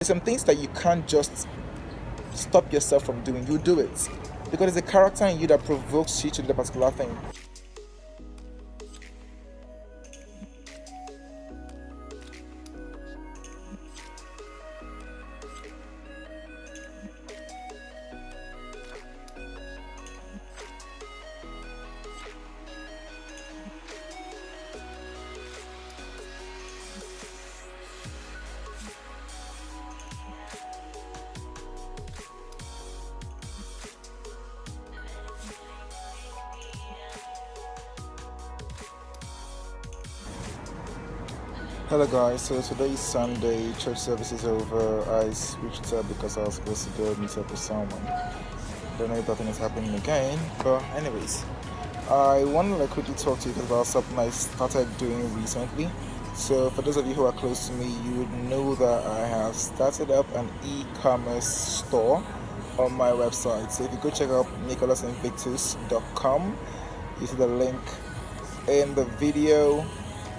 There's some things that you can't just stop yourself from doing. You do it because there's a character in you that provokes you to do the particular thing. Hello guys, so today is Sunday, church service is over. I switched up because I was supposed to go meet up with someone. Don't know if that thing is happening again, but anyways, I wanted to quickly talk to you about something I started doing recently. So for those of you who are close to me, you would know that I have started up an e-commerce store on my website. So if you go check out nicholasusinvictus.com, you see the link in the video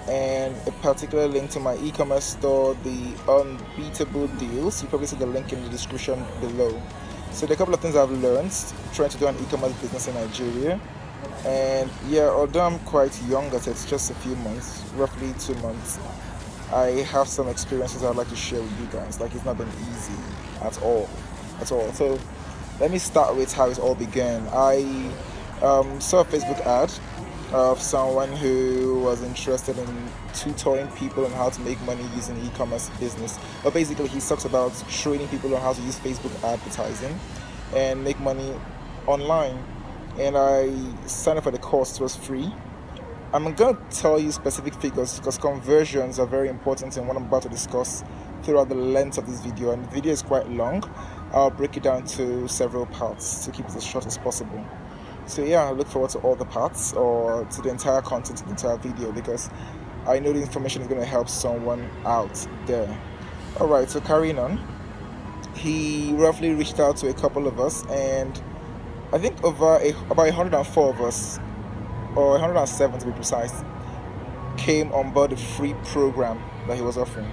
and a particular link to my e-commerce store, the unbeatable deals. You probably see the link in the description below. So there are a couple of things I've learned trying to do an e-commerce business in Nigeria. And yeah, although I'm quite young at it, it's just a few months, roughly 2 months, I have some experiences I'd like to share with you guys. Like, it's not been easy at all. So let me start with how it all began. I saw a Facebook ad of someone who was interested in tutoring people on how to make money using e-commerce business. But basically, he talks about training people on how to use Facebook advertising and make money online. And I signed up for the course. It was free. I'm going to tell you specific figures because conversions are very important in what I'm about to discuss throughout the length of this video. And the video is quite long. I'll break it down to several parts to keep it as short as possible. So yeah, I look forward to all the parts or to the entire content of the entire video because I know the information is going to help someone out there. Alright, so carrying on. He roughly reached out to a couple of us, and I think about 104 of us, or 107 to be precise, came on board the free program that he was offering.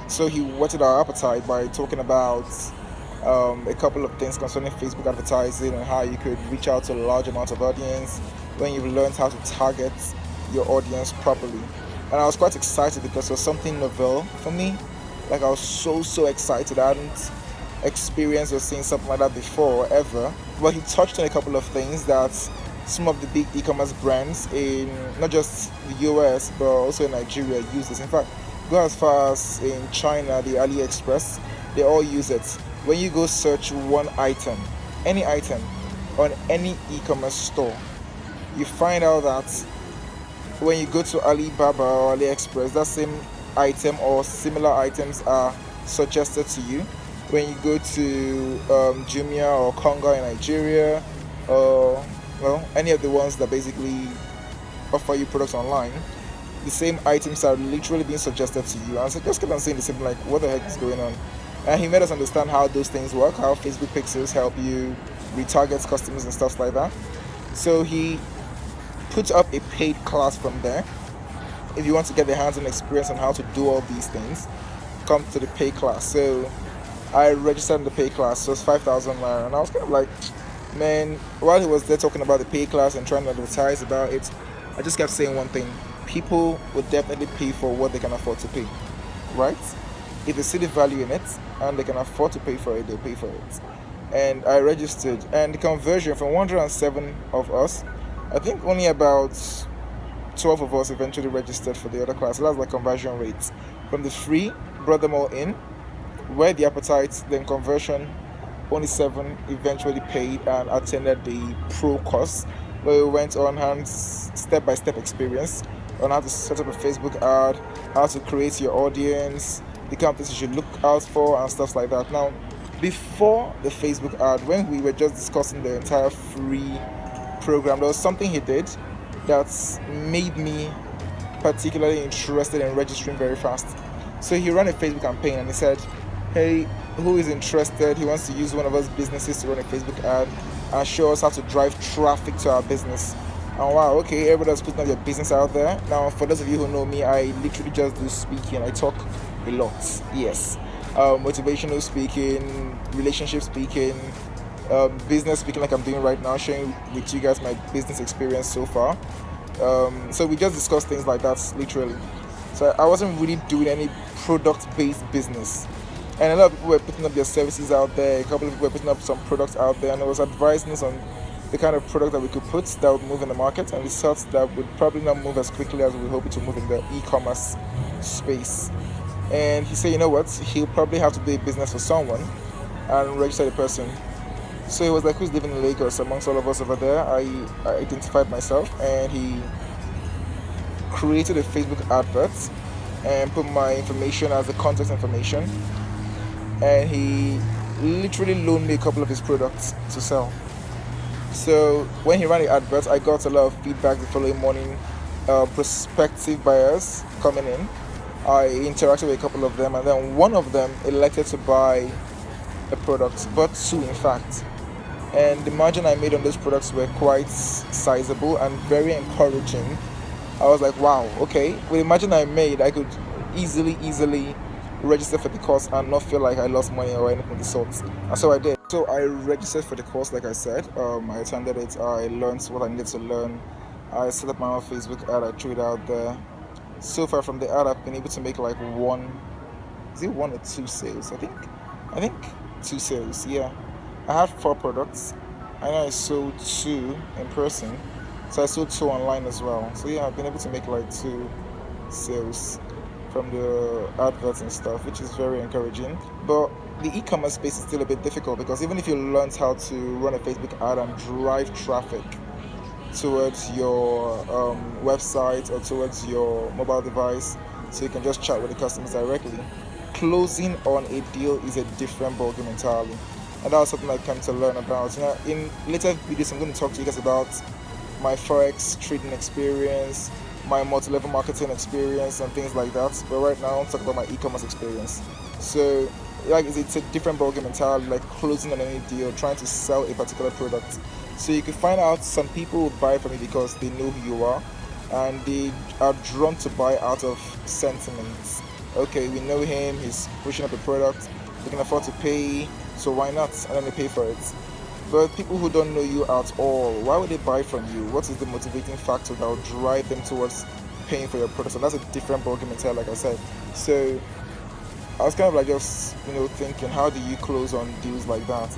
So he whetted our appetite by talking about a couple of things concerning Facebook advertising and how you could reach out to a large amount of audience when you've learned how to target your audience properly. And I was quite excited because it was something novel for me. Like, I was so excited. I hadn't experienced or seen something like that before ever. But he touched on a couple of things that some of the big e-commerce brands in not just the US but also in Nigeria use this. In fact, go as far as in China, the AliExpress, they all use it. When you go search one item, any item, on any e-commerce store, you find out that when you go to Alibaba or AliExpress, that same item or similar items are suggested to you. When you go to Jumia or Konga in Nigeria, or any of the ones that basically offer you products online, the same items are literally being suggested to you. And so just kept on saying the same, like, what the heck is going on? And he made us understand how those things work, how Facebook pixels help you retarget customers and stuff like that. So he put up a paid class from there. If you want to get the hands-on experience on how to do all these things, come to the paid class. So I registered in the paid class, so it's 5,000 naira. And I was kind of like, man, while he was there talking about the paid class and trying to advertise about it, I just kept saying one thing: people would definitely pay for what they can afford to pay, right? If they see the value in it and they can afford to pay for it, they'll pay for it. And I registered, and the conversion from 107 of us, I think only about 12 of us eventually registered for the other class. So that's like conversion rates. From the free, brought them all in, where the appetite, then conversion, only 7 eventually paid and attended the pro course, where we went on hands step-by-step experience on how to set up a Facebook ad, how to create your audience, the kind of things you should look out for and stuff like that. Now, before the Facebook ad, when we were just discussing the entire free program, there was something he did that made me particularly interested in registering very fast. So he ran a Facebook campaign and he said, hey, who is interested? He wants to use one of us businesses to run a Facebook ad and show us how to drive traffic to our business. And wow, okay, everybody's putting up their business out there. Now, for those of you who know me, I literally just do speaking. I talk a lot, yes. motivational speaking, relationship speaking, business speaking, like I'm doing right now, sharing with you guys my business experience so far. So we just discussed things like that, literally. So I wasn't really doing any product-based business, and a lot of people were putting up their services out there. A couple of people were putting up some products out there, and I was advising us on the kind of product that we could put that would move in the market, and we felt that would probably not move as quickly as we hope it to move in the e-commerce space. And he said, you know what, he'll probably have to do a business for someone and register the person. So he was like, who's living in Lagos amongst all of us over there? I identified myself, and he created a Facebook advert and put my information as the contact information. And he literally loaned me a couple of his products to sell. So when he ran the advert, I got a lot of feedback the following morning. Prospective buyers coming in. I interacted with a couple of them, and then one of them elected to buy a product, but two in fact. And the margin I made on those products were quite sizable and very encouraging. I was like, wow, okay. With the margin I made, I could easily register for the course and not feel like I lost money or anything of the sort. And so I did. So I registered for the course, like I said. I attended it. I learned what I needed to learn. I set up my own Facebook ad. I threw it out there. So far from the ad, I've been able to make like one or two sales? I think two sales. Yeah, I had four products. I know I sold two in person, so I sold two online as well. So yeah, I've been able to make like two sales from the adverts and stuff, which is very encouraging. But the e-commerce space is still a bit difficult because even if you learned how to run a Facebook ad and drive traffic towards your website or towards your mobile device, so you can just chat with the customers directly, closing on a deal is a different ballgame entirely. And that was something I came to learn about. In later videos, I'm going to talk to you guys about my forex trading experience, my multi-level marketing experience, and things like that. But right now, I want to talk about my e-commerce experience. So, like, it's a different ballgame entirely. Like closing on any deal, trying to sell a particular product. So you can find out some people will buy from you because they know who you are, and they are drawn to buy out of sentiments. Okay, we know him. He's pushing up a product. We can afford to pay, so why not? And then they pay for it. But people who don't know you at all, why would they buy from you? What is the motivating factor that will drive them towards paying for your product? And that's a different ballgame entirely, like I said. So I was kind of like just thinking, how do you close on deals like that?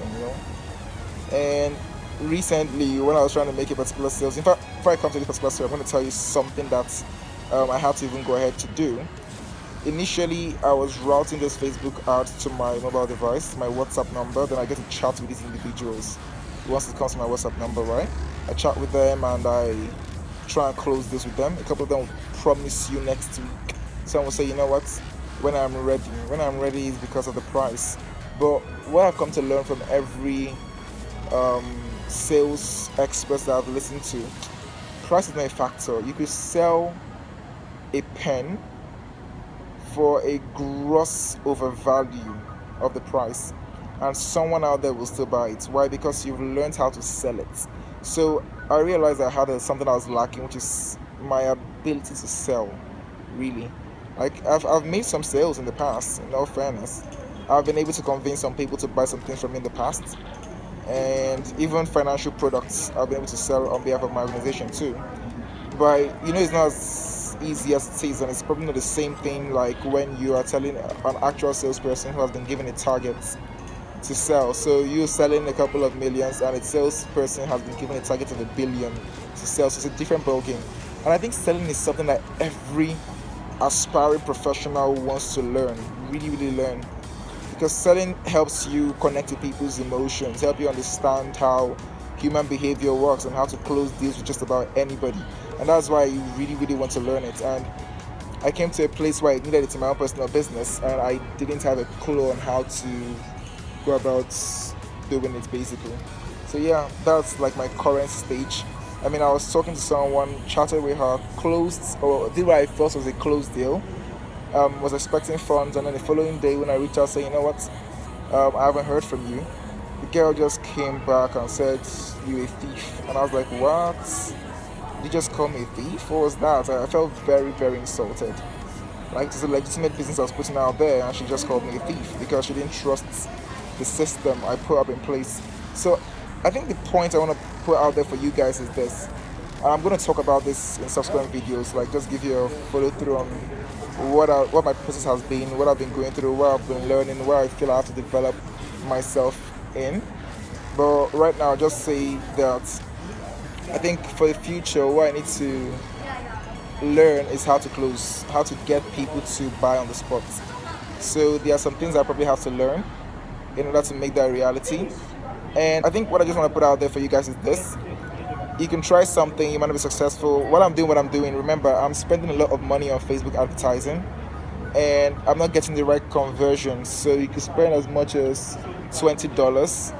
And recently when I was trying to make a particular sales, in fact, before I come to the particular sale, I'm going to tell you something that I had to even go ahead to do. Initially, I was routing this Facebook ad to my mobile device, my WhatsApp number. Then I get to chat with these individuals. Once it comes to my WhatsApp number, right? I chat with them and I try and close this with them. A couple of them will promise you next week. Some will say, you know what, when I'm ready. When I'm ready is because of the price. But what I've come to learn from every sales experts that I've listened to, price is not a factor. You could sell a pen for a gross overvalue of the price, and someone out there will still buy it. Why? Because you've learned how to sell it. So I realized I had something I was lacking, which is my ability to sell. Really, like I've made some sales in the past. In all fairness, I've been able to convince some people to buy something from me in the past, and even financial products I've been able to sell on behalf of my organization too. But it's not as easy as it says, and it's probably not the same thing like when you are telling an actual salesperson who has been given a target to sell. So you're selling a couple of millions, and a salesperson has been given a target of 1 billion to sell. So it's a different ballgame. And I think selling is something that every aspiring professional wants to learn, really learn, because selling helps you connect to people's emotions, help you understand how human behavior works and how to close deals with just about anybody. And that's why you really want to learn it. And I came to a place where I needed it in my own personal business, and I didn't have a clue on how to go about doing it, basically. So yeah, that's like my current stage. I mean, I was talking to someone, chatted with her, closed, or did what I thought was a closed deal. Was expecting funds, and then the following day when I reached out saying, you know what, I haven't heard from you, the girl just came back and said, you a thief. And I was like, what? Did you just call me a thief? What was that? I felt very insulted. Like it's a legitimate business I was putting out there, and she just called me a thief because she didn't trust the system I put up in place. So I think the point I want to put out there for you guys is this. And I'm going to talk about this in subsequent videos, like just give you a follow through on what my process has been, what I've been going through, what I've been learning, where I feel I have to develop myself in. But right now, I'll just say that I think for the future, what I need to learn is how to close, how to get people to buy on the spot. So there are some things I probably have to learn in order to make that a reality. And I think what I just want to put out there for you guys is this. You can try something, you might not be successful. While I'm doing what I'm doing, remember, I'm spending a lot of money on Facebook advertising and I'm not getting the right conversion. So you can spend as much as $20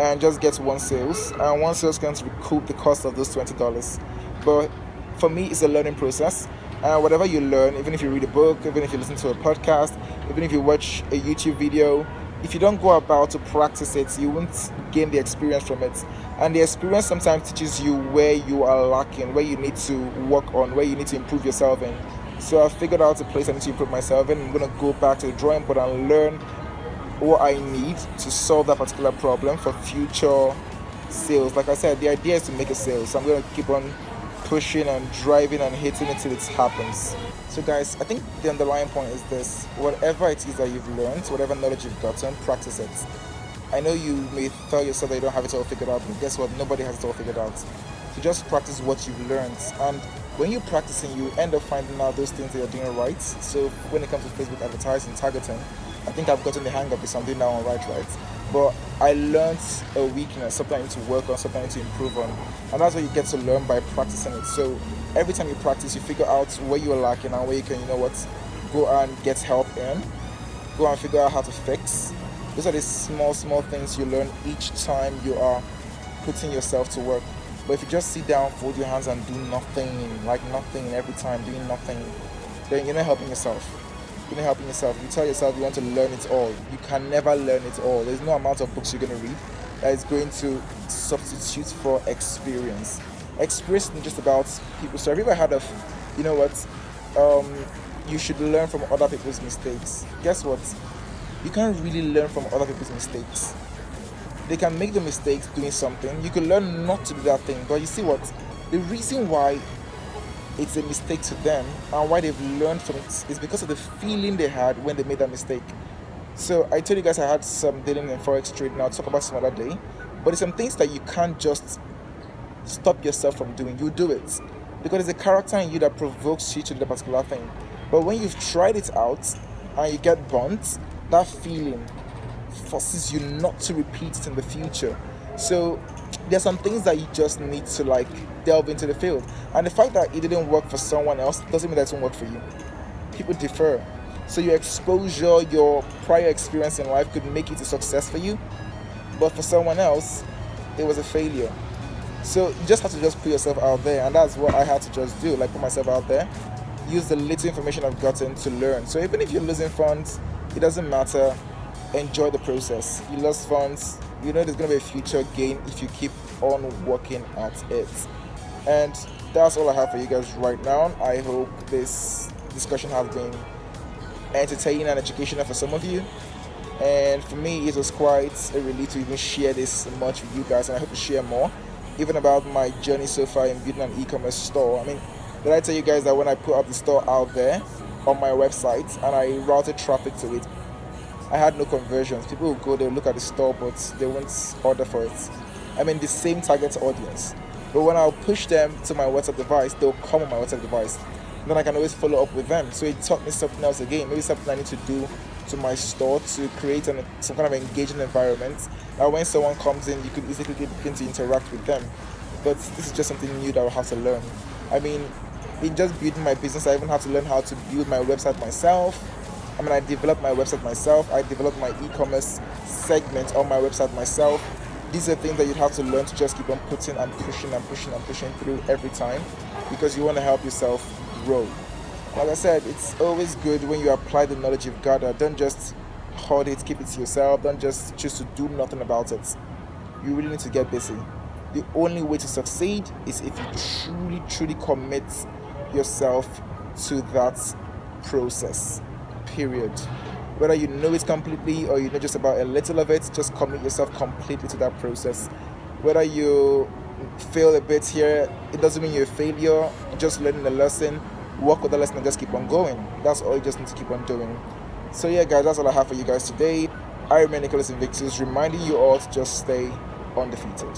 and just get one sales. And one sales can recoup the cost of those $20. But for me, it's a learning process. And whatever you learn, even if you read a book, even if you listen to a podcast, even if you watch a YouTube video, if you don't go about to practice it, you won't gain the experience from it. And the experience sometimes teaches you where you are lacking, where you need to work on, where you need to improve yourself in. So I figured out a place I need to improve myself in. I'm going to go back to the drawing board and learn what I need to solve that particular problem for future sales. Like I said, the idea is to make a sale. So I'm going to keep on pushing and driving and hitting until it happens. So guys, I think the underlying point is this. Whatever it is that you've learned, whatever knowledge you've gotten, practice it. I know you may tell yourself that you don't have it all figured out, but guess what? Nobody has it all figured out. So just practice what you've learned. And when you're practicing, you end up finding out those things that you're doing right. So when it comes to Facebook advertising, targeting, I think I've gotten the hang of this. I'm doing that one right. But I learned a weakness, something I need to work on, something I need to improve on. And that's what you get to learn by practicing it. So every time you practice, you figure out where you're lacking and where you can, go and get help in. Go and figure out how to fix. Those are the small things you learn each time you are putting yourself to work. But if you just sit down, fold your hands and do nothing, like nothing every time, doing nothing, then you're not helping yourself. You're not helping yourself. You tell yourself you want to learn it all. You can never learn it all. There's no amount of books you're going to read that is going to substitute for experience. Experience isn't just about people. So have you ever heard of, you should learn from other people's mistakes? Guess what? You can't really learn from other people's mistakes. They can make the mistakes doing something. You can learn not to do that thing. But you see what? The reason why it's a mistake to them and why they've learned from it is because of the feeling they had when they made that mistake. So I told you guys I had some dealing in forex trade, and I'll talk about some other day. But there's some things that you can't just stop yourself from doing. You do it because there's a character in you that provokes you to do the particular thing. But when you've tried it out and you get burnt, that feeling forces you not to repeat it in the future. So there's some things that you just need to delve into the field. And the fact that it didn't work for someone else doesn't mean that it won't work for you. People differ. So your exposure, your prior experience in life could make it a success for you, but for someone else, it was a failure. So you just have to just put yourself out there, and that's what I had to just do, put myself out there, use the little information I've gotten to learn. So even if you're losing funds, it doesn't matter. Enjoy the process. You lost funds, there's going to be a future gain if you keep on working at it. And that's all I have for you guys right now. I hope this discussion has been entertaining and educational for some of you. And for me, it was quite a relief to even share this much with you guys, and I hope to share more, even about my journey so far in building an e-commerce store. Did I tell you guys that when I put up the store out there on my website and I routed traffic to it, I had no conversions. People would go, they'll look at the store, but they won't order for it. The same target audience. But when I'll push them to my WhatsApp device, they'll come on my WhatsApp device. Then I can always follow up with them. So it taught me something else again. Maybe something I need to do to my store to create some kind of engaging environment. That when someone comes in, you could easily begin to interact with them. But this is just something new that I'll have to learn. In just building my business, I even have to learn how to build my website myself. I developed my website myself. I developed my e-commerce segment on my website myself. These are things that you'd have to learn to just keep on putting and pushing through every time, because you want to help yourself grow. Like I said, it's always good when you apply the knowledge you've gathered. Don't just hoard it, keep it to yourself. Don't just choose to do nothing about it. You really need to get busy. The only way to succeed is if you truly commit yourself to that process, period. Whether you know it completely or you know just about a little of it, just commit yourself completely to that process. Whether you fail a bit here, it doesn't mean you're a failure. Just learning the lesson, work with the lesson, and just keep on going. That's all you just need to keep on doing. So yeah, guys, that's all I have for you guys today. I remain Nicholas Invictus, reminding you all to just stay undefeated.